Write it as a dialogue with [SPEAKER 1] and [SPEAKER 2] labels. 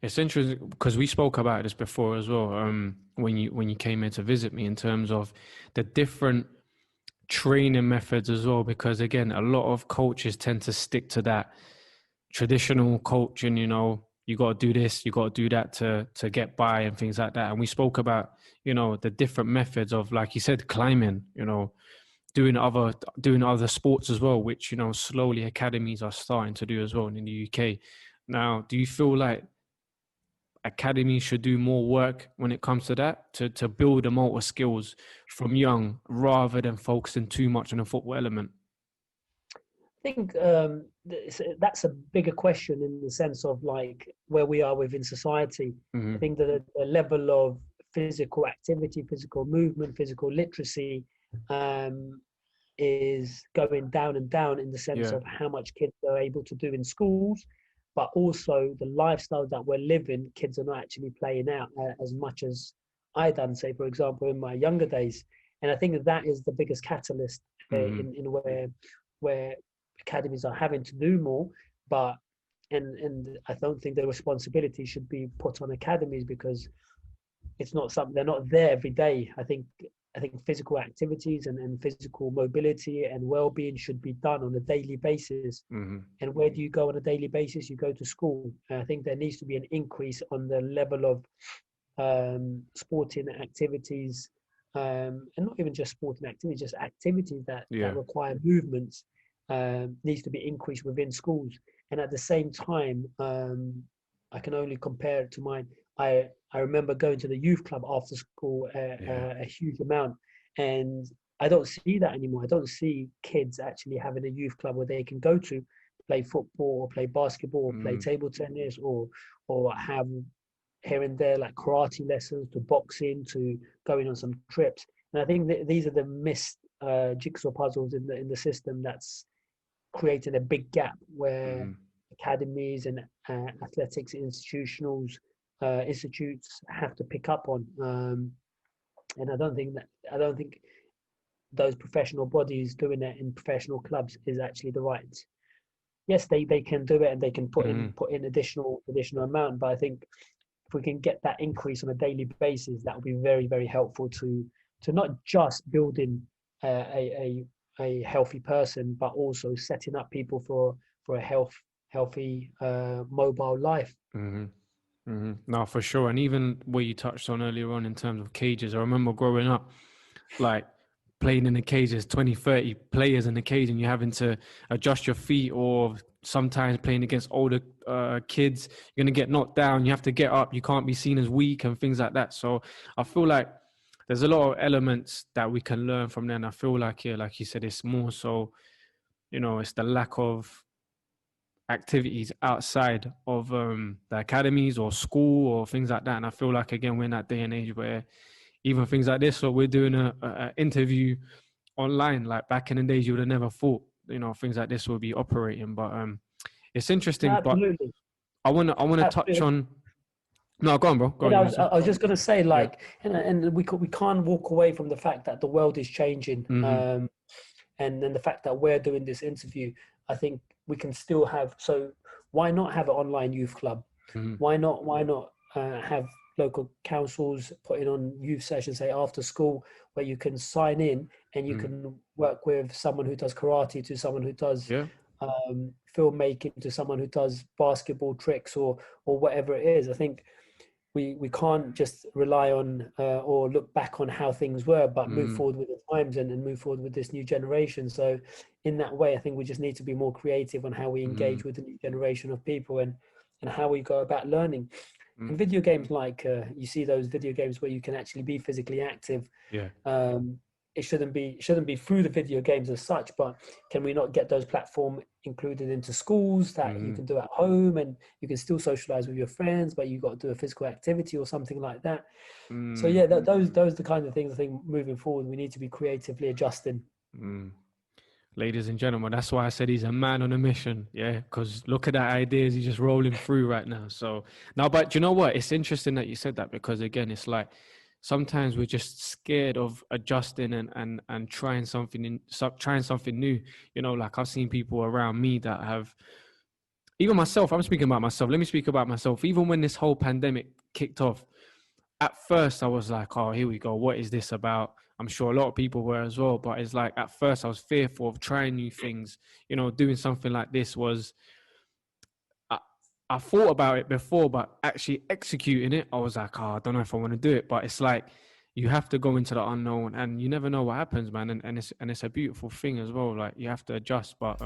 [SPEAKER 1] It's interesting because we spoke about this before as well. When you came here to visit me, in terms of the different training methods as well, because again, a lot of coaches tend to stick to that traditional coaching. You got to do this, you got to do that to get by and things like that. And we spoke about the different methods of, like you said, climbing. Doing other sports as well, which slowly academies are starting to do as well in the UK. Now, do you feel like academies should do more work when it comes to that, to build the motor skills from young, rather than focusing too much on the football element?
[SPEAKER 2] I think that's a bigger question in the sense of like where we are within society. I think that the level of physical activity, physical movement, physical literacy is going down and down in the sense of how much kids are able to do in schools, but also the lifestyle that we're living, kids are not actually playing out as much as I done, say, for example, in my younger days. And I think that is the biggest catalyst in where academies are having to do more, but and I don't think the responsibility should be put on academies because it's not something, they're not there every day. I think physical activities and physical mobility and well-being should be done on a daily basis. And where do you go on a daily basis? You go to school. And I think there needs to be an increase on the level of sporting activities, and not even just sporting activities, just activities that require movements. Needs to be increased within schools. And at the same time, I can only compare it to mine. I remember going to the youth club after school a huge amount, and I don't see that anymore. I don't see kids actually having a youth club where they can go to play football or play basketball or play table tennis or have here and there like karate lessons, to boxing, to going on some trips. And I think that these are the missed jigsaw puzzles in the system that's created a big gap where academies and athletics institutes have to pick up on. And I don't think those professional bodies doing it in professional clubs is actually the right. Yes, they can do it and they can put in additional amount, but I think if we can get that increase on a daily basis, that would be very, very helpful to not just building a healthy person, but also setting up people for a healthy mobile life.
[SPEAKER 1] No, for sure. And even what you touched on earlier on in terms of cages, I remember growing up, like playing in the cages, 20, 30 players in the cage, and you're having to adjust your feet, or sometimes playing against older kids, you're going to get knocked down, you have to get up, you can't be seen as weak and things like that. So I feel like there's a lot of elements that we can learn from there. And I feel like, like you said, it's more so, it's the lack of activities outside of the academies or school or things like that. And I feel like, again, we're in that day and age where even things like this, so we're doing a interview online, like back in the days, you would have never thought, things like this would be operating. But it's interesting.
[SPEAKER 2] Absolutely.
[SPEAKER 1] But I want to touch on. No, go on, bro. Go on.
[SPEAKER 2] I was just going to say, like, and we can't walk away from the fact that the world is changing, and then the fact that we're doing this interview. I think we can still have. So why not have an online youth club? Why not have local councils putting on youth sessions, say after school, where you can sign in and you can work with someone who does karate, to someone who does filmmaking, to someone who does basketball tricks or whatever it is. I think we can't just rely on or look back on how things were, but move forward with the times and move forward with this new generation. So in that way, I think we just need to be more creative on how we engage with the new generation of people and how we go about learning. And video games, like you see those video games where you can actually be physically active. It shouldn't be through the video games as such, but can we not get those platforms included into schools that you can do at home, and you can still socialize with your friends, but you've got to do a physical activity or something like that. So yeah, those are the kind of things I think moving forward we need to be creatively adjusting.
[SPEAKER 1] Ladies and gentlemen, that's why I said he's a man on a mission. Yeah, because look at that ideas he's just rolling through right now. So now, but you know what? It's interesting that you said that, because again, it's like sometimes we're just scared of adjusting and trying something new. Like I've seen people around me that have even myself, I'm speaking about myself. Let me speak about myself. Even when this whole pandemic kicked off, at first I was like, oh, here we go. What is this about? I'm sure a lot of people were as well. But it's like, at first I was fearful of trying new things. You know, doing something like this was, I thought about it before, but actually executing it, I was like, oh, I don't know if I want to do it. But it's like, you have to go into the unknown, and you never know what happens, man. And it's a beautiful thing as well. Like, you have to adjust. But